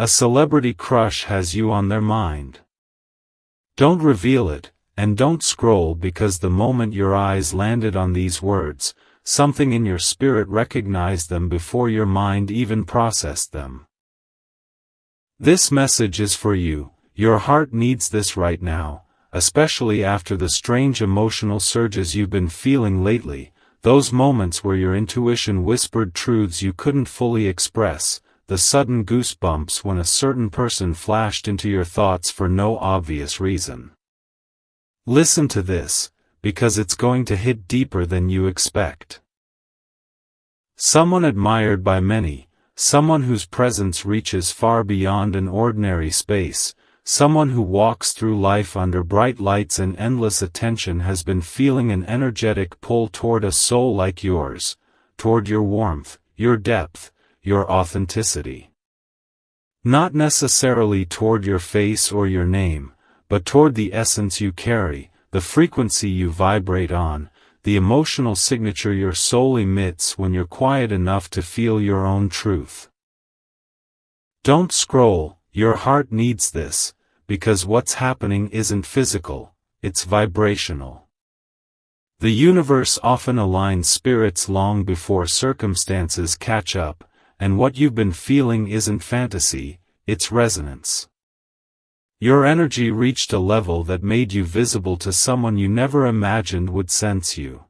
A celebrity crush has you on their mind. Don't reveal it, and don't scroll, because the moment your eyes landed on these words, something in your spirit recognized them before your mind even processed them. This message is for you. Your heart needs this right now, especially after the strange emotional surges you've been feeling lately, those moments where your intuition whispered truths you couldn't fully express, the sudden goosebumps when a certain person flashed into your thoughts for no obvious reason. Listen to this, because it's going to hit deeper than you expect. Someone admired by many, someone whose presence reaches far beyond an ordinary space, someone who walks through life under bright lights and endless attention has been feeling an energetic pull toward a soul like yours, toward your warmth, your depth, your authenticity. Not necessarily toward your face or your name, but toward the essence you carry, the frequency you vibrate on, the emotional signature your soul emits when you're quiet enough to feel your own truth. Don't scroll, your heart needs this, because what's happening isn't physical, it's vibrational. The universe often aligns spirits long before circumstances catch up, and what you've been feeling isn't fantasy, it's resonance. Your energy reached a level that made you visible to someone you never imagined would sense you.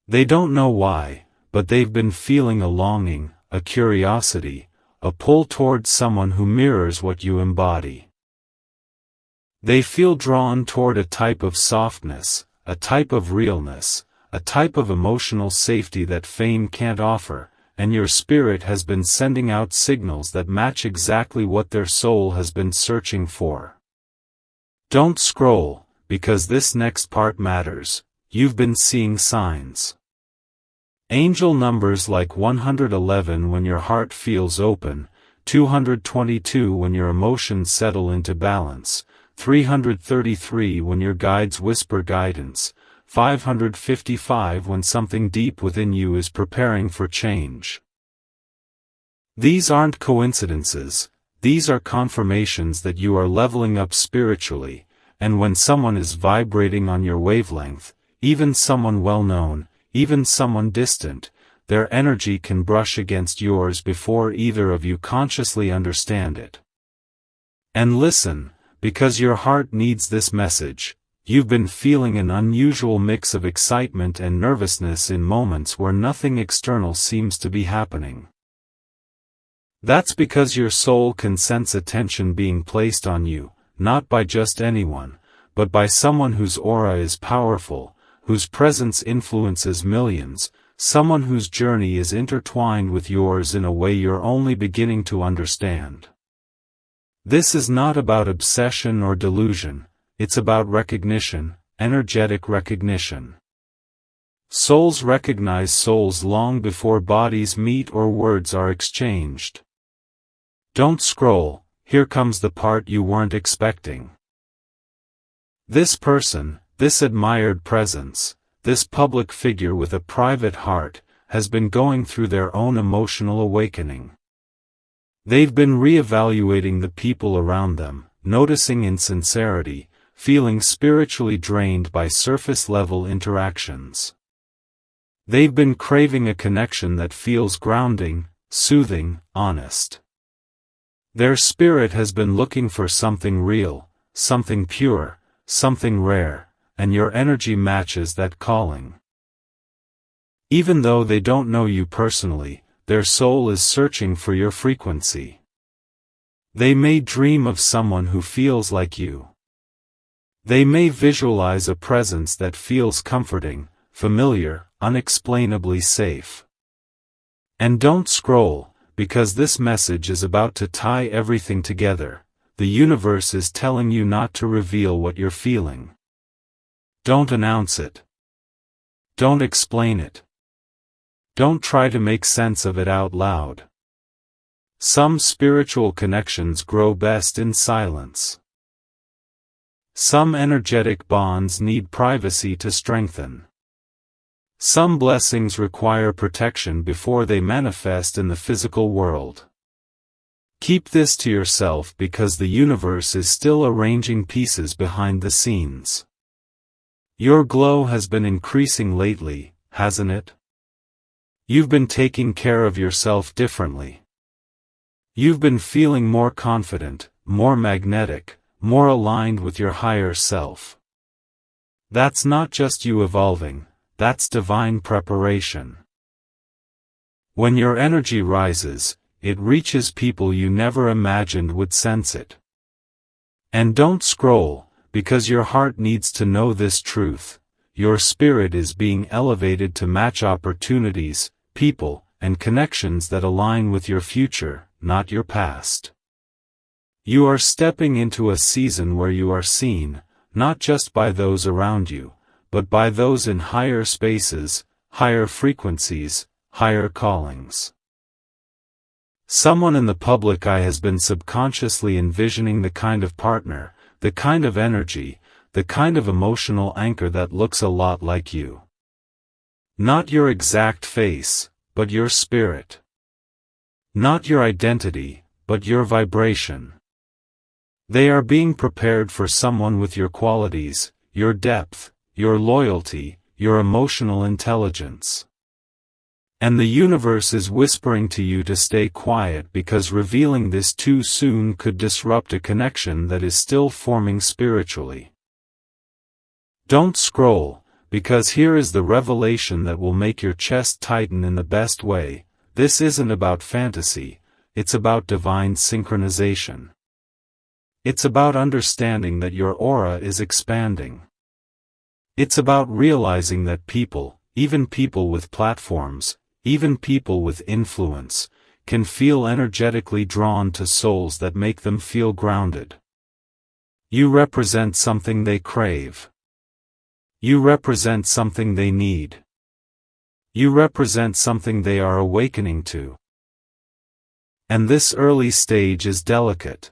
They don't know why, but they've been feeling a longing, a curiosity, a pull towards someone who mirrors what you embody. They feel drawn toward a type of softness, a type of realness, a type of emotional safety that fame can't offer, and your spirit has been sending out signals that match exactly what their soul has been searching for. Don't scroll, because this next part matters. You've been seeing signs. Angel numbers like 111 when your heart feels open, 222 when your emotions settle into balance, 333 when your guides whisper guidance, 555 when something deep within you is preparing for change. These aren't coincidences, these are confirmations that you are leveling up spiritually, and when someone is vibrating on your wavelength, even someone well-known, even someone distant, their energy can brush against yours before either of you consciously understand it. And listen, because your heart needs this message. You've been feeling an unusual mix of excitement and nervousness in moments where nothing external seems to be happening. That's because your soul can sense attention being placed on you, not by just anyone, but by someone whose aura is powerful, whose presence influences millions, someone whose journey is intertwined with yours in a way you're only beginning to understand. This is not about obsession or delusion. It's about recognition, energetic recognition. Souls recognize souls long before bodies meet or words are exchanged. Don't scroll, here comes the part you weren't expecting. This person, this admired presence, this public figure with a private heart, has been going through their own emotional awakening. They've been re-evaluating the people around them, noticing insincerity, feeling spiritually drained by surface-level interactions. They've been craving a connection that feels grounding, soothing, honest. Their spirit has been looking for something real, something pure, something rare, and your energy matches that calling. Even though they don't know you personally, their soul is searching for your frequency. They may dream of someone who feels like you. They may visualize a presence that feels comforting, familiar, unexplainably safe. And don't scroll, because this message is about to tie everything together. The universe is telling you not to reveal what you're feeling. Don't announce it. Don't explain it. Don't try to make sense of it out loud. Some spiritual connections grow best in silence. Some energetic bonds need privacy to strengthen. Some blessings require protection before they manifest in the physical world. Keep this to yourself because the universe is still arranging pieces behind the scenes. Your glow has been increasing lately, hasn't it? You've been taking care of yourself differently. You've been feeling more confident, more magnetic, more aligned with your higher self. That's not just you evolving, that's divine preparation. When your energy rises, it reaches people you never imagined would sense it. And don't scroll, because your heart needs to know this truth. Your spirit is being elevated to match opportunities, people, and connections that align with your future, not your past. You are stepping into a season where you are seen, not just by those around you, but by those in higher spaces, higher frequencies, higher callings. Someone in the public eye has been subconsciously envisioning the kind of partner, the kind of energy, the kind of emotional anchor that looks a lot like you. Not your exact face, but your spirit. Not your identity, but your vibration. They are being prepared for someone with your qualities, your depth, your loyalty, your emotional intelligence. And the universe is whispering to you to stay quiet because revealing this too soon could disrupt a connection that is still forming spiritually. Don't scroll, because here is the revelation that will make your chest tighten in the best way. This isn't about fantasy, it's about divine synchronization. It's about understanding that your aura is expanding. It's about realizing that people, even people with platforms, even people with influence, can feel energetically drawn to souls that make them feel grounded. You represent something they crave. You represent something they need. You represent something they are awakening to. And this early stage is delicate,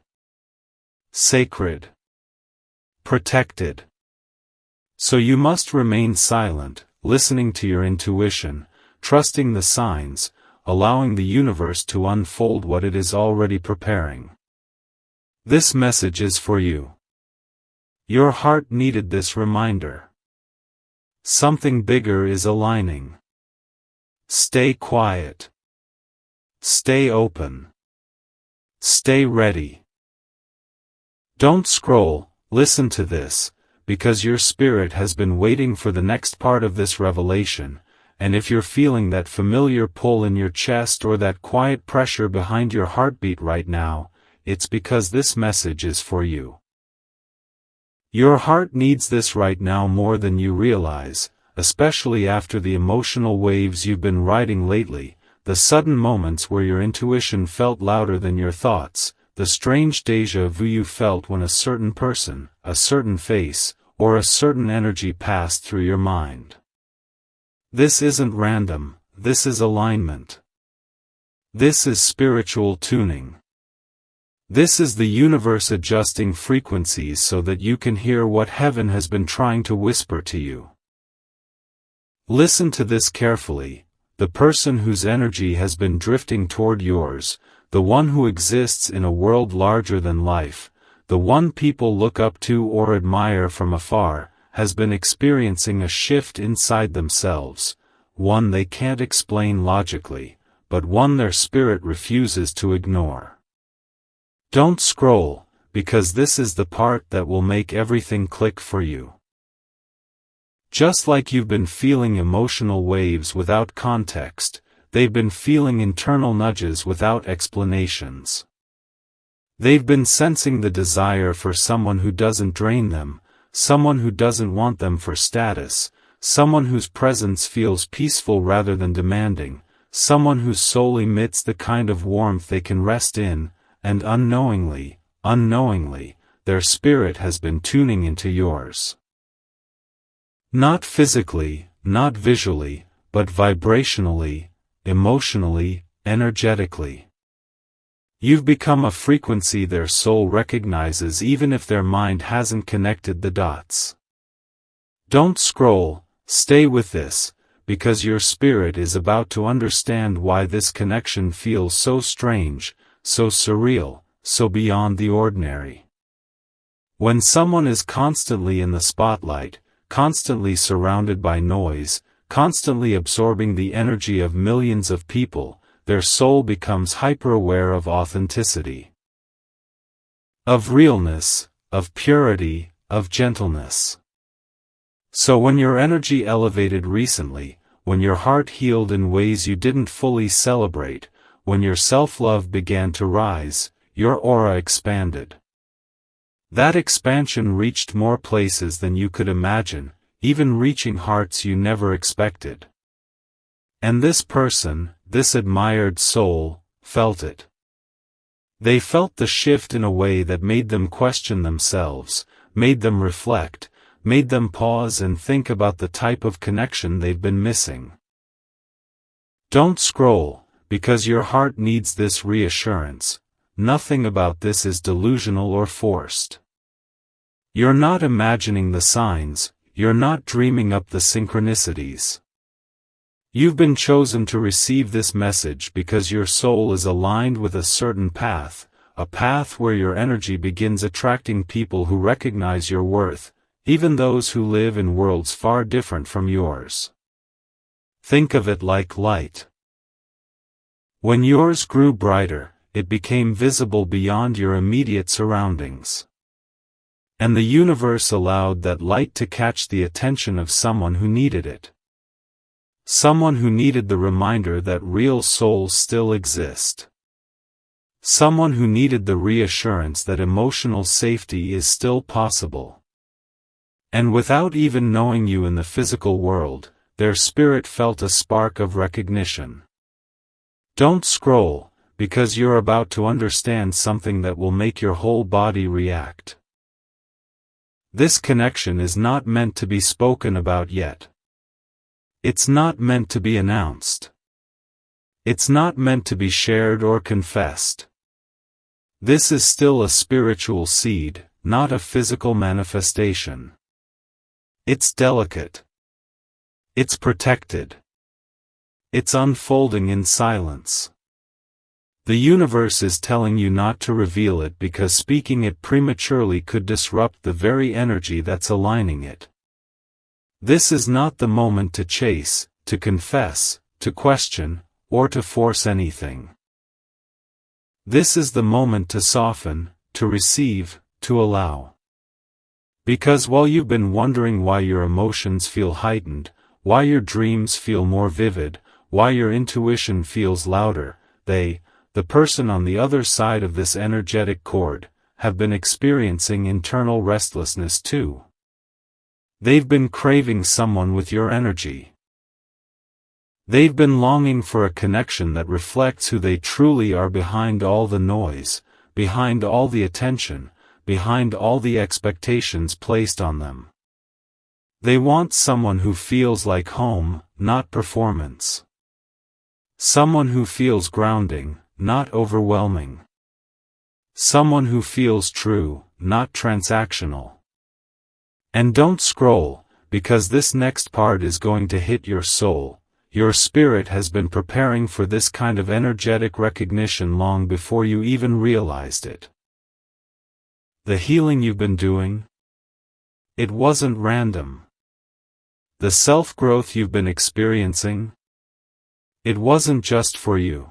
sacred, protected. So you must remain silent, listening to your intuition, trusting the signs, allowing the universe to unfold what it is already preparing. This message is for you. Your heart needed this reminder. Something bigger is aligning. Stay quiet. Stay open. Stay ready. Don't scroll, listen to this, because your spirit has been waiting for the next part of this revelation. And if you're feeling that familiar pull in your chest or that quiet pressure behind your heartbeat right now, it's because this message is for you. Your heart needs this right now more than you realize, especially after the emotional waves you've been riding lately, the sudden moments where your intuition felt louder than your thoughts, the strange déjà vu you felt when a certain person, a certain face, or a certain energy passed through your mind. This isn't random, this is alignment. This is spiritual tuning. This is the universe adjusting frequencies so that you can hear what heaven has been trying to whisper to you. Listen to this carefully. The person whose energy has been drifting toward yours, the one who exists in a world larger than life, the one people look up to or admire from afar, has been experiencing a shift inside themselves, one they can't explain logically, but one their spirit refuses to ignore. Don't scroll, because this is the part that will make everything click for you. Just like you've been feeling emotional waves without context, they've been feeling internal nudges without explanations. They've been sensing the desire for someone who doesn't drain them, someone who doesn't want them for status, someone whose presence feels peaceful rather than demanding, someone whose soul emits the kind of warmth they can rest in, and unknowingly, their spirit has been tuning into yours. Not physically, not visually, but vibrationally, emotionally, energetically. You've become a frequency their soul recognizes even if their mind hasn't connected the dots. Don't scroll, stay with this, because your spirit is about to understand why this connection feels so strange, so surreal, so beyond the ordinary. When someone is constantly in the spotlight, constantly surrounded by noise, constantly absorbing the energy of millions of people, their soul becomes hyper-aware of authenticity, of realness, of purity, of gentleness. So when your energy elevated recently, when your heart healed in ways you didn't fully celebrate, when your self-love began to rise, your aura expanded. That expansion reached more places than you could imagine, even reaching hearts you never expected. And this person, this admired soul, felt it. They felt the shift in a way that made them question themselves, made them reflect, made them pause and think about the type of connection they've been missing. Don't scroll, because your heart needs this reassurance. Nothing about this is delusional or forced. You're not imagining the signs, you're not dreaming up the synchronicities. You've been chosen to receive this message because your soul is aligned with a certain path, a path where your energy begins attracting people who recognize your worth, even those who live in worlds far different from yours. Think of it like light. When yours grew brighter, it became visible beyond your immediate surroundings. And the universe allowed that light to catch the attention of someone who needed it. Someone who needed the reminder that real souls still exist. Someone who needed the reassurance that emotional safety is still possible. And without even knowing you in the physical world, their spirit felt a spark of recognition. Don't scroll, because you're about to understand something that will make your whole body react. This connection is not meant to be spoken about yet. It's not meant to be announced. It's not meant to be shared or confessed. This is still a spiritual seed, not a physical manifestation. It's delicate. It's protected. It's unfolding in silence. The universe is telling you not to reveal it because speaking it prematurely could disrupt the very energy that's aligning it. This is not the moment to chase, to confess, to question, or to force anything. This is the moment to soften, to receive, to allow. Because while you've been wondering why your emotions feel heightened, why your dreams feel more vivid, why your intuition feels louder, the person on the other side of this energetic cord, have been experiencing internal restlessness too. They've been craving someone with your energy. They've been longing for a connection that reflects who they truly are behind all the noise, behind all the attention, behind all the expectations placed on them. They want someone who feels like home, not performance. Someone who feels grounding, not overwhelming. Someone who feels true, not transactional. And don't scroll, because this next part is going to hit your soul. Your spirit has been preparing for this kind of energetic recognition long before you even realized it. The healing you've been doing? It wasn't random. The self-growth you've been experiencing? It wasn't just for you.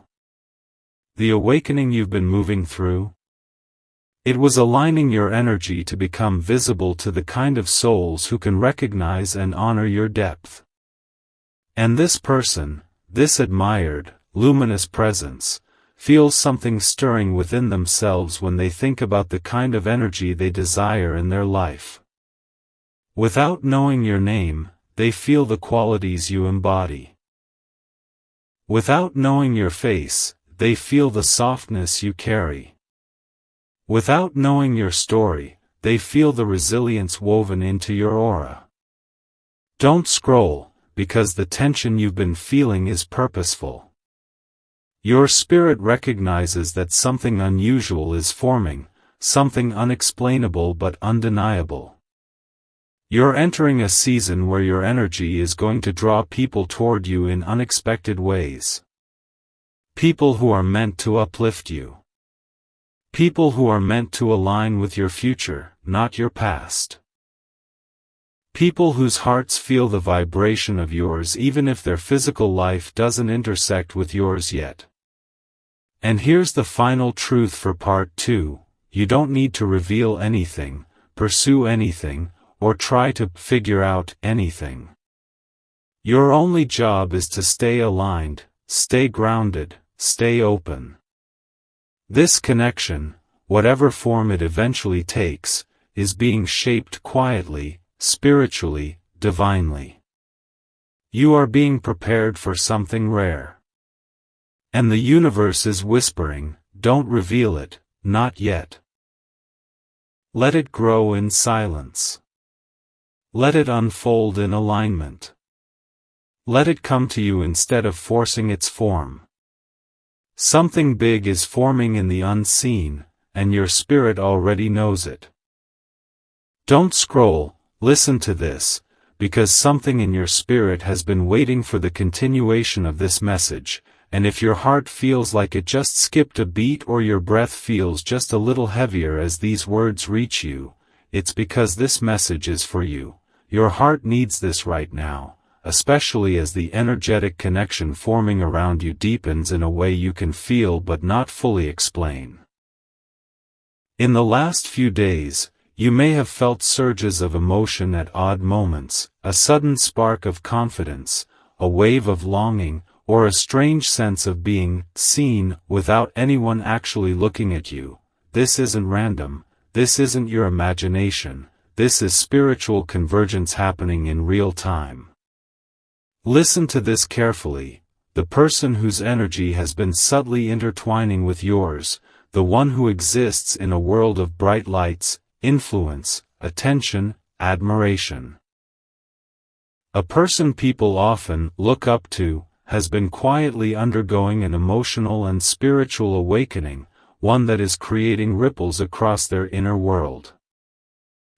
The awakening you've been moving through? It was aligning your energy to become visible to the kind of souls who can recognize and honor your depth. And this person, this admired, luminous presence, feels something stirring within themselves when they think about the kind of energy they desire in their life. Without knowing your name, they feel the qualities you embody. Without knowing your face, they feel the softness you carry. Without knowing your story, they feel the resilience woven into your aura. Don't scroll, because the tension you've been feeling is purposeful. Your spirit recognizes that something unusual is forming, something unexplainable but undeniable. You're entering a season where your energy is going to draw people toward you in unexpected ways. People who are meant to uplift you. People who are meant to align with your future, not your past. People whose hearts feel the vibration of yours even if their physical life doesn't intersect with yours yet. And here's the final truth for part 2, you don't need to reveal anything, pursue anything, or try to figure out anything. Your only job is to stay aligned, stay grounded, stay open. This connection, whatever form it eventually takes, is being shaped quietly, spiritually, divinely. You are being prepared for something rare. And the universe is whispering, don't reveal it, not yet. Let it grow in silence. Let it unfold in alignment. Let it come to you instead of forcing its form. Something big is forming in the unseen, and your spirit already knows it. Don't scroll, listen to this, because something in your spirit has been waiting for the continuation of this message, and if your heart feels like it just skipped a beat or your breath feels just a little heavier as these words reach you, it's because this message is for you. Your heart needs this right now, especially as the energetic connection forming around you deepens in a way you can feel but not fully explain. In the last few days, you may have felt surges of emotion at odd moments, a sudden spark of confidence, a wave of longing, or a strange sense of being seen without anyone actually looking at you. This isn't random, this isn't your imagination, this is spiritual convergence happening in real time. Listen to this carefully, the person whose energy has been subtly intertwining with yours, the one who exists in a world of bright lights, influence, attention, admiration. A person people often look up to, has been quietly undergoing an emotional and spiritual awakening, one that is creating ripples across their inner world.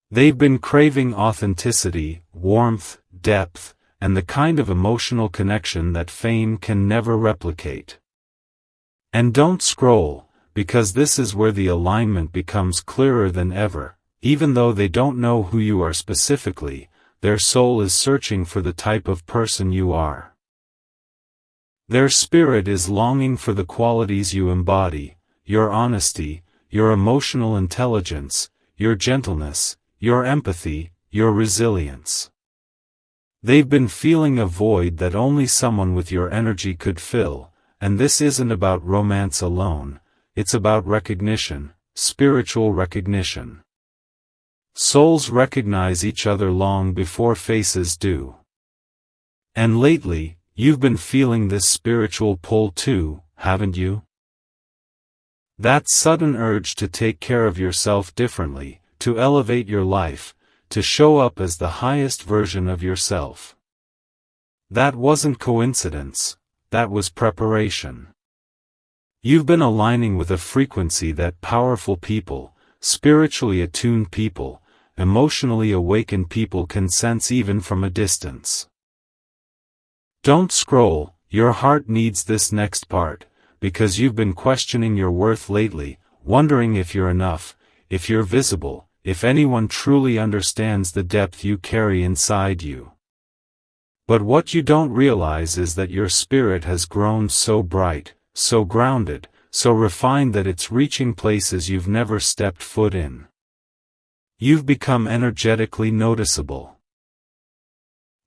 They've been craving authenticity, warmth, depth, and the kind of emotional connection that fame can never replicate. And don't scroll, because this is where the alignment becomes clearer than ever. Even though they don't know who you are specifically, their soul is searching for the type of person you are. Their spirit is longing for the qualities you embody, your honesty, your emotional intelligence, your gentleness, your empathy, your resilience. They've been feeling a void that only someone with your energy could fill, and this isn't about romance alone, it's about recognition, spiritual recognition. Souls recognize each other long before faces do. And lately, you've been feeling this spiritual pull too, haven't you? That sudden urge to take care of yourself differently, to elevate your life, to show up as the highest version of yourself. That wasn't coincidence, that was preparation. You've been aligning with a frequency that powerful people, spiritually attuned people, emotionally awakened people can sense even from a distance. Don't scroll, your heart needs this next part, because you've been questioning your worth lately, wondering if you're enough, if you're visible, if anyone truly understands the depth you carry inside you. But what you don't realize is that your spirit has grown so bright, so grounded, so refined that it's reaching places you've never stepped foot in. You've become energetically noticeable.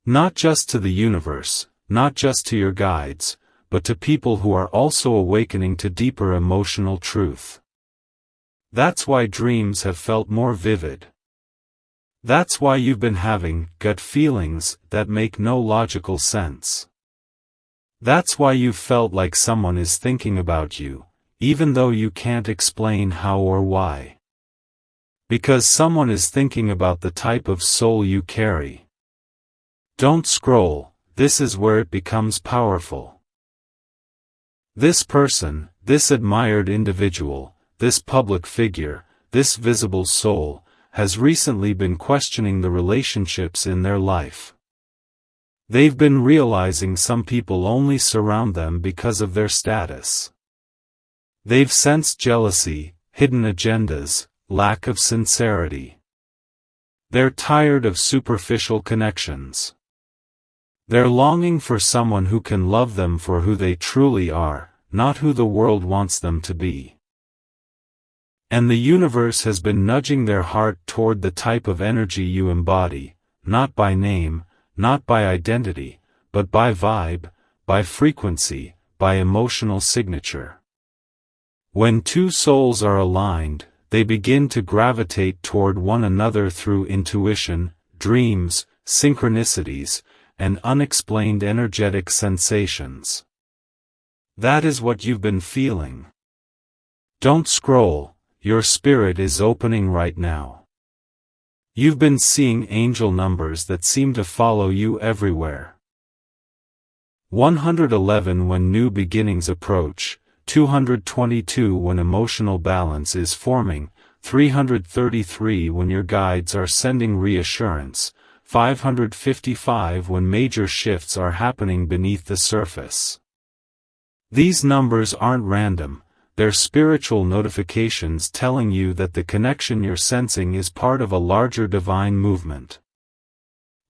Not just to the universe, not just to your guides, but to people who are also awakening to deeper emotional truth. That's why dreams have felt more vivid. That's why you've been having gut feelings that make no logical sense. That's why you've felt like someone is thinking about you, even though you can't explain how or why. Because someone is thinking about the type of soul you carry. Don't scroll, this is where it becomes powerful. This person, this admired individual, this public figure, this visible soul, has recently been questioning the relationships in their life. They've been realizing some people only surround them because of their status. They've sensed jealousy, hidden agendas, lack of sincerity. They're tired of superficial connections. They're longing for someone who can love them for who they truly are, not who the world wants them to be. And the universe has been nudging their heart toward the type of energy you embody, not by name, not by identity, but by vibe, by frequency, by emotional signature. When two souls are aligned, they begin to gravitate toward one another through intuition, dreams, synchronicities, and unexplained energetic sensations. That is what you've been feeling. Don't scroll, your spirit is opening right now. You've been seeing angel numbers that seem to follow you everywhere. 111 when new beginnings approach, 222 when emotional balance is forming, 333 when your guides are sending reassurance, 555 when major shifts are happening beneath the surface. These numbers aren't random, they're spiritual notifications telling you that the connection you're sensing is part of a larger divine movement.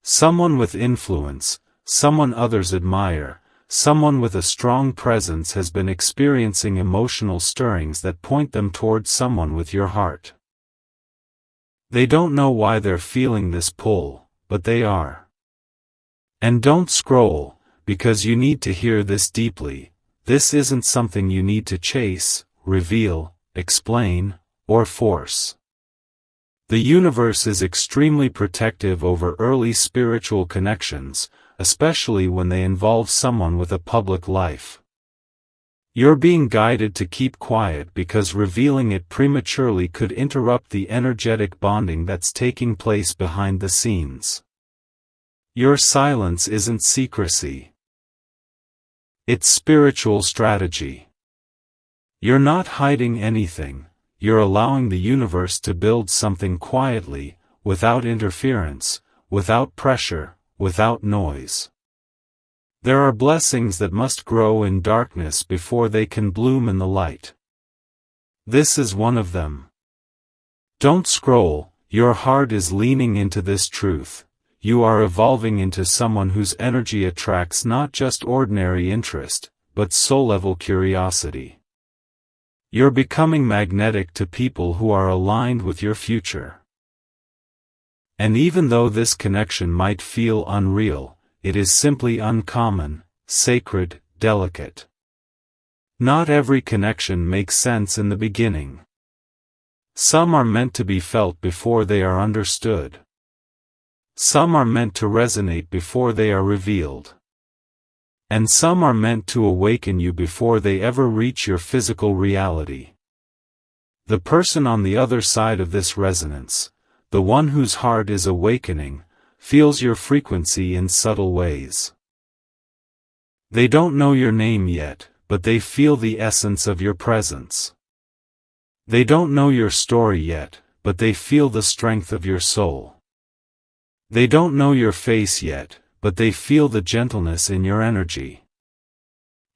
Someone with influence, someone others admire, someone with a strong presence has been experiencing emotional stirrings that point them toward someone with your heart. They don't know why they're feeling this pull, but they are. And don't scroll, because you need to hear this deeply. This isn't something you need to chase, reveal, explain, or force. The universe is extremely protective over early spiritual connections, especially when they involve someone with a public life. You're being guided to keep quiet because revealing it prematurely could interrupt the energetic bonding that's taking place behind the scenes. Your silence isn't secrecy. It's spiritual strategy. You're not hiding anything, you're allowing the universe to build something quietly, without interference, without pressure, without noise. There are blessings that must grow in darkness before they can bloom in the light. This is one of them. Don't scroll, your heart is leaning into this truth. You are evolving into someone whose energy attracts not just ordinary interest, but soul-level curiosity. You're becoming magnetic to people who are aligned with your future. And even though this connection might feel unreal, it is simply uncommon, sacred, delicate. Not every connection makes sense in the beginning. Some are meant to be felt before they are understood. Some are meant to resonate before they are revealed. And some are meant to awaken you before they ever reach your physical reality. The person on the other side of this resonance, the one whose heart is awakening, feels your frequency in subtle ways. They don't know your name yet, but they feel the essence of your presence. They don't know your story yet, but they feel the strength of your soul. They don't know your face yet, but they feel the gentleness in your energy.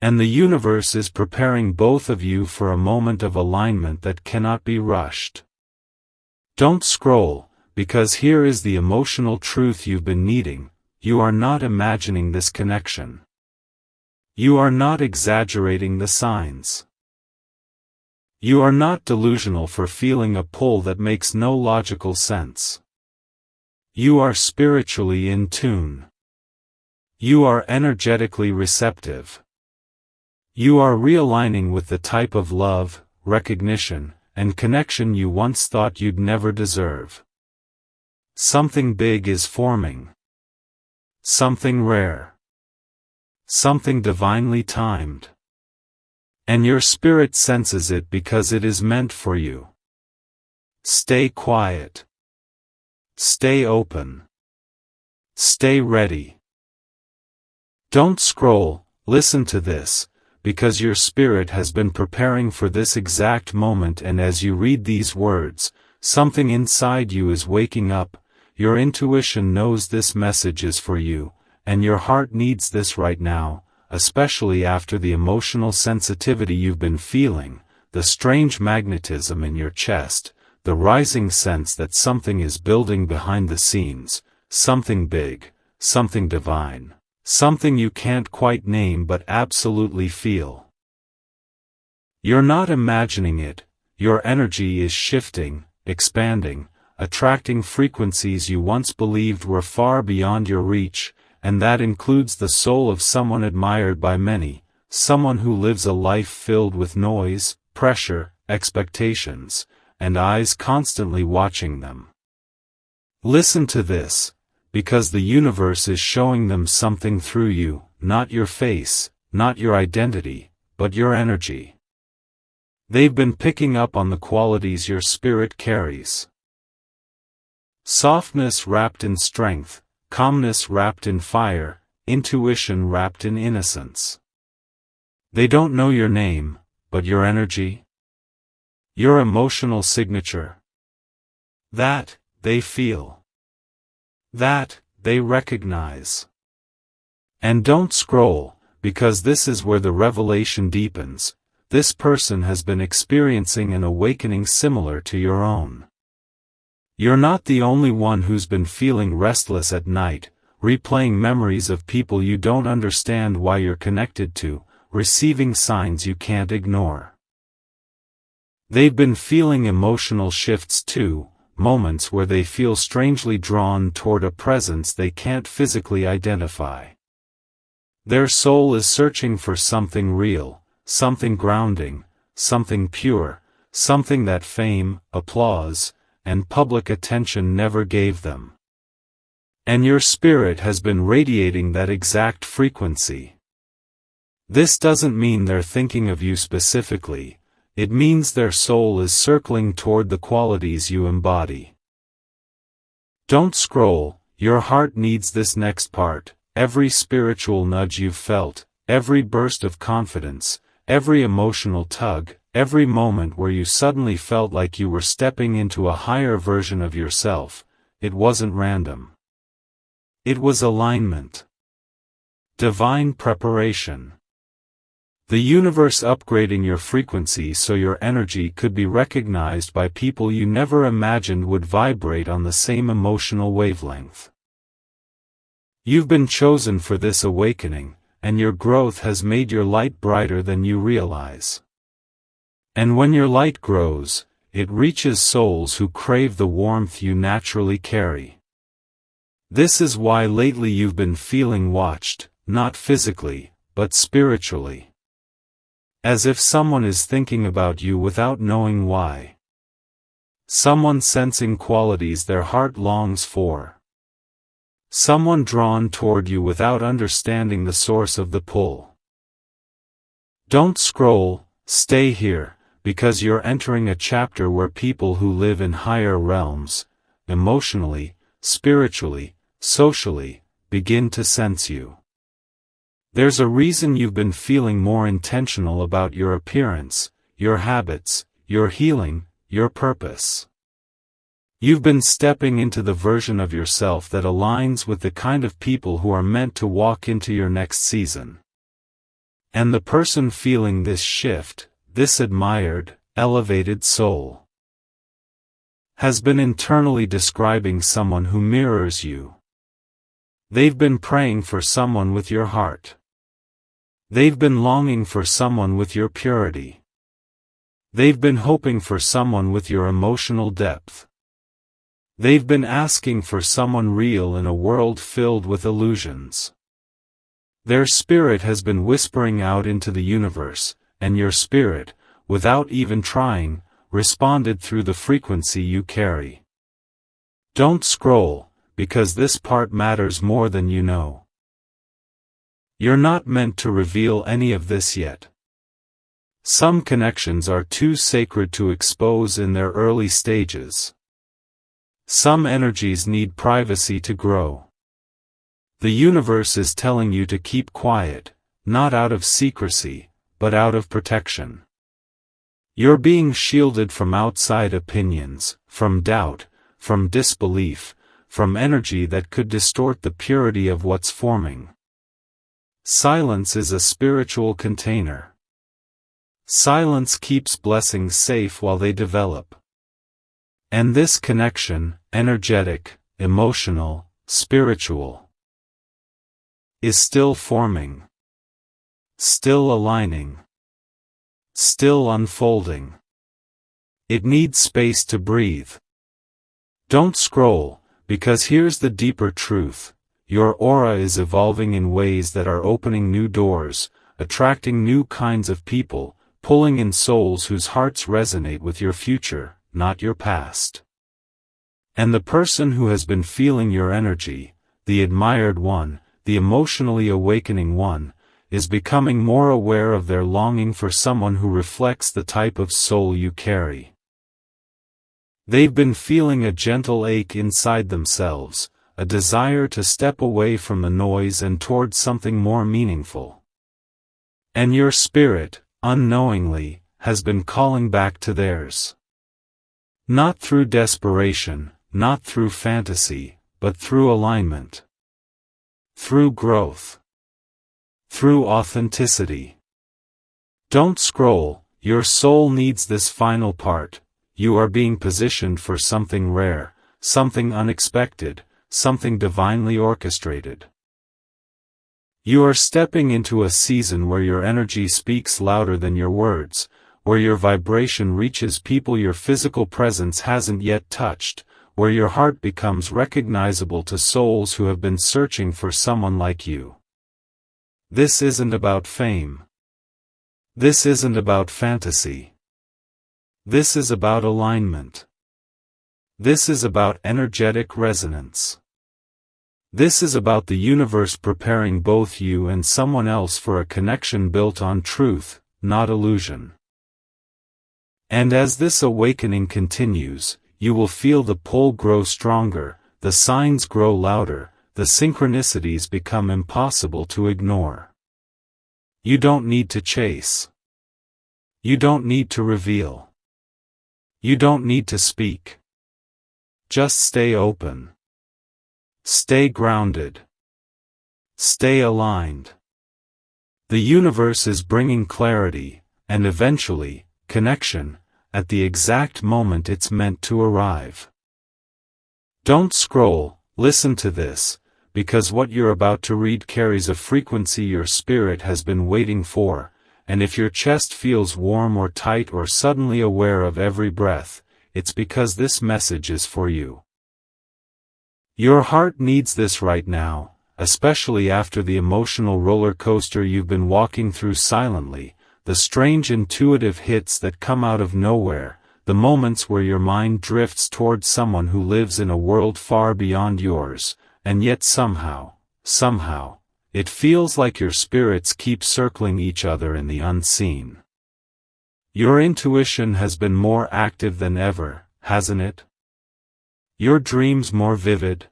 And the universe is preparing both of you for a moment of alignment that cannot be rushed. Don't scroll, because here is the emotional truth you've been needing. You are not imagining this connection. You are not exaggerating the signs. You are not delusional for feeling a pull that makes no logical sense. You are spiritually in tune. You are energetically receptive. You are realigning with the type of love, recognition, and connection you once thought you'd never deserve. Something big is forming. Something rare. Something divinely timed. And your spirit senses it because it is meant for you. Stay quiet. Stay open. Stay ready. Don't scroll, listen to this, because your spirit has been preparing for this exact moment, and as you read these words, something inside you is waking up. Your intuition knows this message is for you, and your heart needs this right now, especially after the emotional sensitivity you've been feeling. the strange magnetism in your chest, the rising sense that something is building behind the scenes, something big, something divine, something you can't quite name but absolutely feel. You're not imagining it, your energy is shifting, expanding, attracting frequencies you once believed were far beyond your reach, and that includes the soul of someone admired by many, someone who lives a life filled with noise, pressure, expectations, and eyes constantly watching them. Listen to this, because the universe is showing them something through you, not your face, not your identity, but your energy. They've been picking up on the qualities your spirit carries. Softness wrapped in strength, calmness wrapped in fire, intuition wrapped in innocence. They don't know your name, but your energy, your emotional signature. That, they feel. That, they recognize. And don't scroll, because this is where the revelation deepens. This person has been experiencing an awakening similar to your own. You're not the only one who's been feeling restless at night, replaying memories of people you don't understand why you're connected to, receiving signs you can't ignore. They've been feeling emotional shifts too, moments where they feel strangely drawn toward a presence they can't physically identify. Their soul is searching for something real, something grounding, something pure, something that fame, applause, and public attention never gave them. And your spirit has been radiating that exact frequency. This doesn't mean they're thinking of you specifically, it means their soul is circling toward the qualities you embody. Don't scroll, your heart needs this next part, every spiritual nudge you've felt, every burst of confidence, every emotional tug, every moment where you suddenly felt like you were stepping into a higher version of yourself, it wasn't random. It was alignment. Divine preparation. The universe upgrading your frequency so your energy could be recognized by people you never imagined would vibrate on the same emotional wavelength. You've been chosen for this awakening, and your growth has made your light brighter than you realize. And when your light grows, it reaches souls who crave the warmth you naturally carry. This is why lately you've been feeling watched, not physically, but spiritually. As if someone is thinking about you without knowing why. Someone sensing qualities their heart longs for. Someone drawn toward you without understanding the source of the pull. Don't scroll, stay here, because you're entering a chapter where people who live in higher realms, emotionally, spiritually, socially, begin to sense you. There's a reason you've been feeling more intentional about your appearance, your habits, your healing, your purpose. You've been stepping into the version of yourself that aligns with the kind of people who are meant to walk into your next season. And the person feeling this shift, this admired, elevated soul, has been internally describing someone who mirrors you. They've been praying for someone with your heart. They've been longing for someone with your purity. They've been hoping for someone with your emotional depth. They've been asking for someone real in a world filled with illusions. Their spirit has been whispering out into the universe, and your spirit, without even trying, responded through the frequency you carry. Don't scroll, because this part matters more than you know. You're not meant to reveal any of this yet. Some connections are too sacred to expose in their early stages. Some energies need privacy to grow. The universe is telling you to keep quiet, not out of secrecy, but out of protection. You're being shielded from outside opinions, from doubt, from disbelief, from energy that could distort the purity of what's forming. Silence is a spiritual container. Silence keeps blessings safe while they develop. And this connection, energetic, emotional, spiritual, is still forming, still aligning, still unfolding. It needs space to breathe. Don't scroll, because here's the deeper truth. Your aura is evolving in ways that are opening new doors, attracting new kinds of people, pulling in souls whose hearts resonate with your future, not your past. And the person who has been feeling your energy, the admired one, the emotionally awakening one, is becoming more aware of their longing for someone who reflects the type of soul you carry. They've been feeling a gentle ache inside themselves, a desire to step away from the noise and toward something more meaningful. And your spirit, unknowingly, has been calling back to theirs. Not through desperation, not through fantasy, but through alignment. Through growth. Through authenticity. Don't scroll, your soul needs this final part. You are being positioned for something rare, something unexpected, something divinely orchestrated. You are stepping into a season where your energy speaks louder than your words, where your vibration reaches people your physical presence hasn't yet touched, where your heart becomes recognizable to souls who have been searching for someone like you. This isn't about fame. This isn't about fantasy. This is about alignment. This is about energetic resonance. This is about the universe preparing both you and someone else for a connection built on truth, not illusion. And as this awakening continues, you will feel the pull grow stronger, the signs grow louder, the synchronicities become impossible to ignore. You don't need to chase. You don't need to reveal. You don't need to speak. Just stay open. Stay grounded. Stay aligned. The universe is bringing clarity, and eventually, connection, at the exact moment it's meant to arrive. Don't scroll, listen to this, because what you're about to read carries a frequency your spirit has been waiting for, and if your chest feels warm or tight or suddenly aware of every breath, it's because this message is for you. Your heart needs this right now, especially after the emotional roller coaster you've been walking through silently, the strange intuitive hits that come out of nowhere, the moments where your mind drifts towards someone who lives in a world far beyond yours, and yet somehow, it feels like your spirits keep circling each other in the unseen. Your intuition has been more active than ever, hasn't it? Your dreams more vivid?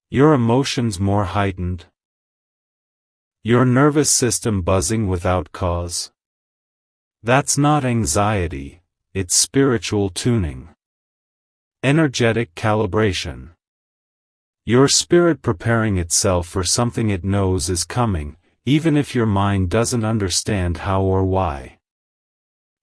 Your emotions more heightened? Your nervous system buzzing without cause? That's not anxiety, it's spiritual tuning. Energetic calibration. Your spirit preparing itself for something it knows is coming, even if your mind doesn't understand how or why.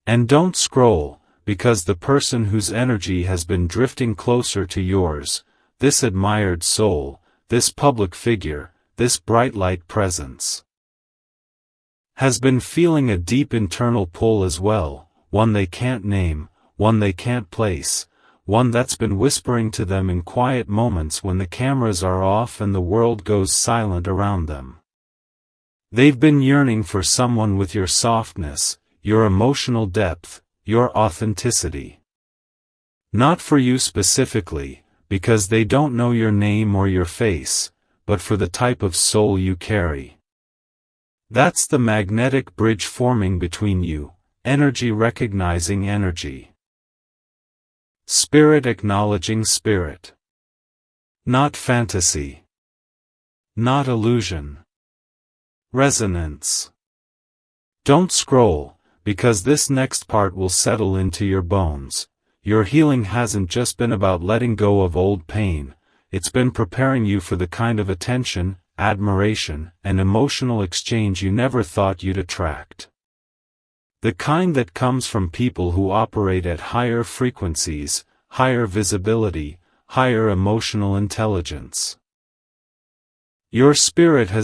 And don't scroll, because the person whose energy has been drifting closer to yours, this admired soul, this public figure, this bright light presence, has been feeling a deep internal pull as well, one they can't name, one they can't place, one that's been whispering to them in quiet moments when the cameras are off and the world goes silent around them. They've been yearning for someone with your softness, your emotional depth, your authenticity. Not for you specifically, because they don't know your name or your face, but for the type of soul you carry. That's the magnetic bridge forming between you, energy recognizing energy. Spirit acknowledging spirit. Not fantasy. Not illusion. Resonance. Don't scroll, because this next part will settle into your bones. Your healing hasn't just been about letting go of old pain, it's been preparing you for the kind of attention, admiration, and emotional exchange you never thought you'd attract. The kind that comes from people who operate at higher frequencies, higher visibility, higher emotional intelligence. Your spirit has